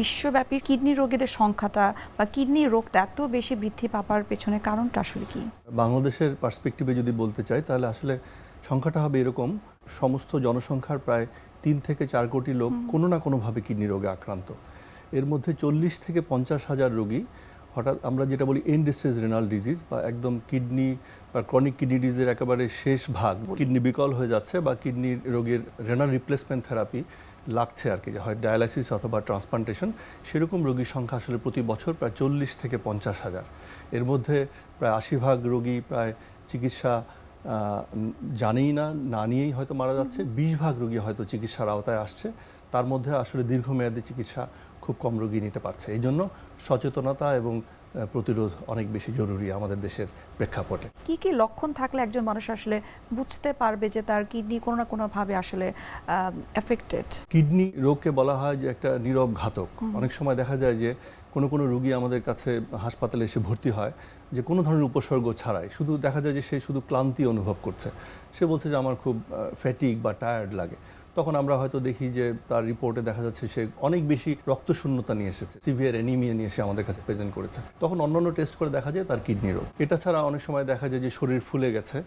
বিশ্বব্যাপী কিডনি রোগীদের সংখ্যাটা বা কিডনি রোগটা এত বেশি বৃদ্ধি পাওয়ার পেছনে কারণটা আসলে কি? বাংলাদেশের পার্সপেক্টিভে যদি বলতে চাই তাহলে আসলে সংখ্যাটা হবে এরকম, সমস্ত জনসংখ্যার প্রায় 3 থেকে 4 কোটি লোক কোনো না কোনোভাবে কিডনি রোগে আক্রান্ত। এর মধ্যে 40 থেকে 50 হাজার রোগী হঠাৎ আমরা যেটা বলি এন্ড স্টেজ রেনাল ডিজিজ বা একদম কিডনি বা ক্রনিক কিডনি ডিজিজের একেবারে শেষ ভাগ, কিডনি বিকল হয়ে যাচ্ছে বা কিডনি রোগের রেনাল রিপ্লেসমেন্ট থেরাপি লাগছে আর কি, হয় ডায়ালাইসিস অথবা ট্রান্সপ্লান্টেশন। সেরকম রোগীর সংখ্যা আসলে প্রতি বছর প্রায় 40 থেকে 50 হাজার। এর মধ্যে প্রায় 80 ভাগ রোগী প্রায় চিকিৎসা জানেই না, না নিয়েই হয়তো মারা যাচ্ছে। 20 ভাগ রোগী হয়তো চিকিৎসার আওতায় আসছে, তার মধ্যে আসলে দীর্ঘমেয়াদী চিকিৎসা খুব কম রোগী নিতে পারছে। এই জন্য সচেতনতা এবং প্রতিরোধ অনেক বেশি জরুরি আমাদের দেশের প্রেক্ষাপটে। কি কি লক্ষণ থাকলে একজন মানুষ আসলে বুঝতে পারবে যে তার কিডনি কোনো না কোনোভাবে আসলে এফেক্টেড? কিডনি রোগকে বলা হয় যে একটা নীরব ঘাতক। অনেক সময় দেখা যায় যে কোনো কোনো রোগী আমাদের কাছে হাসপাতালে এসে ভর্তি হয় যে কোনো ধরনের উপসর্গ ছাড়াই, শুধু দেখা যায় যে সে শুধু ক্লান্তি অনুভব করছে। সে বলছে যে আমার খুব ফ্যাটিক বা টায়ার্ড লাগে। তখন আমরা হয়তো দেখি যে তার রিপোর্টে দেখা যাচ্ছে সে অনেক বেশি রক্তশূন্যতা নিয়ে এসেছে, সিভিয়ার অ্যানিমিয়া নিয়ে এসে আমাদের কাছে প্রেজেন্ট করেছে। তখন অন্যান্য টেস্ট করে দেখা যায় তার কিডনি রোগ। এটা ছাড়া অনেক সময় দেখা যায় যে শরীর ফুলে গেছে